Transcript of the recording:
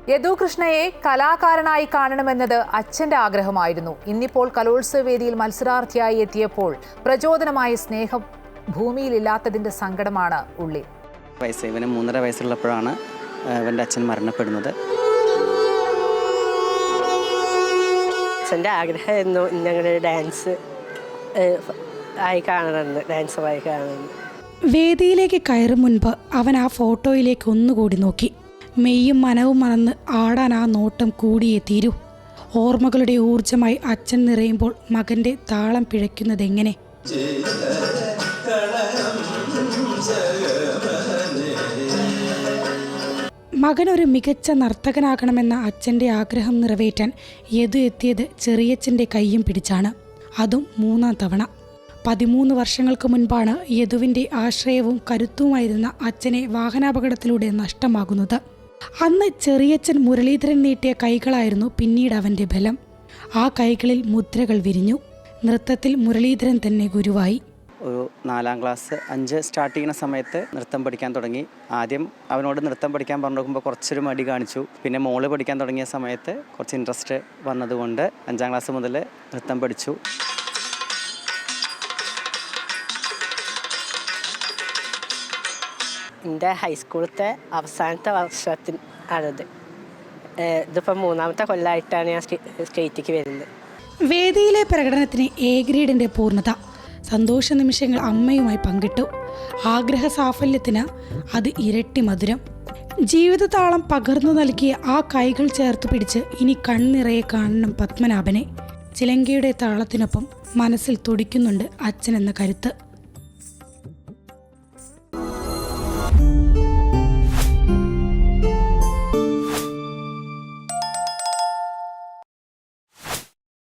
യദു കൃഷ്ണയെ കലാകാരനായി കാണണമെന്നത് അച്ഛന്റെ ആഗ്രഹമായിരുന്നു. ഇന്നിപ്പോൾ കലോത്സവ വേദിയിൽ മത്സരാർത്ഥിയായി എത്തിയപ്പോൾ പ്രചോദനമായ സ്നേഹം ഭൂമിയിലില്ലാത്തതിന്റെ സങ്കടമാണ് ഉള്ളിൽ. ഇവന് 3.5 വയസ്സുള്ളപ്പോഴാണ് ഇവൻ്റെ അച്ഛൻ മരണപ്പെടുന്നത്. അച്ഛൻ്റെ ആഗ്രഹമായിരുന്നു ഞങ്ങളുടെ ഡാൻസ് ആയി കാണണമെന്ന്, ഡാൻസറായി കാണണമെന്ന്. വേദിയിലേക്ക് കയറും മുൻപ് അവൻ ആ ഫോട്ടോയിലേക്ക് ഒന്നുകൂടി നോക്കി. മെയ്യും മനവും മറന്ന് ആടാൻ ആ നോട്ടം കൂടിയേ തീരൂ. ഓർമ്മകളുടെ ഊർജമായി അച്ഛൻ നിറയുമ്പോൾ മകന്റെ താളം പിഴയ്ക്കുന്നതെങ്ങനെ? മകനൊരു മികച്ച നർത്തകനാകണമെന്ന അച്ഛൻ്റെ ആഗ്രഹം നിറവേറ്റാൻ യദു എത്തിയത് ചെറിയച്ഛൻ്റെ കയ്യും പിടിച്ചാണ്. അതും 3-ാം തവണ. 13 വർഷങ്ങൾക്ക് മുൻപാണ് യദുവിൻ്റെ ആശ്രയവും കരുത്തുമായിരുന്ന അച്ഛനെ വാഹനാപകടത്തിലൂടെ നഷ്ടമാകുന്നത്. അന്ന് ചെറിയച്ഛൻ മുരളീധരൻ നീട്ടിയ കൈകളായിരുന്നു പിന്നീട് അവൻ്റെ ബലം. ആ കൈകളിൽ മുദ്രകൾ വിരിഞ്ഞു. നൃത്തത്തിൽ മുരളീധരൻ തന്നെ ഗുരുവായി. ഒരു 4-ാം ക്ലാസ് 5 സ്റ്റാർട്ട് ചെയ്യുന്ന സമയത്ത് നൃത്തം പഠിക്കാൻ തുടങ്ങി. ആദ്യം അവനോട് നൃത്തം പഠിക്കാൻ പറഞ്ഞു നോക്കുമ്പോൾ കുറച്ചൊരു മടി കാണിച്ചു. പിന്നെ മോള് പഠിക്കാൻ തുടങ്ങിയ സമയത്ത് കുറച്ച് ഇൻട്രസ്റ്റ് വന്നതുകൊണ്ട് 5-ാം ക്ലാസ് മുതൽ നൃത്തം പഠിച്ചു. എൻ്റെ ഹൈസ്കൂളത്തെ അവസാനത്തെ വർഷത്തിൽ ആണിത്. ഇതിപ്പോൾ 3-ാമത്തെ കൊല്ലമായിട്ടാണ് ഞാൻ സ്റ്റേറ്റിലേക്ക് വരുന്നത്. വേദിയിലെ പ്രകടനത്തിന് എ ഗ്രേഡിൻ്റെ പൂർണ്ണത. സന്തോഷ നിമിഷങ്ങൾ അമ്മയുമായി പങ്കിട്ടു. ആഗ്രഹ സാഫല്യത്തിന് അത് ഇരട്ടി മധുരം. ജീവിതതാളം പകർന്നു നൽകിയ ആ കൈകൾ ചേർത്ത് പിടിച്ച് ഇനി കണ്ണിറയെ കാണണം പത്മനാഭനെ. ചിലങ്കയുടെ താളത്തിനൊപ്പം മനസ്സിൽ തുടിക്കുന്നുണ്ട് അച്ഛനെന്ന കരുത്ത്.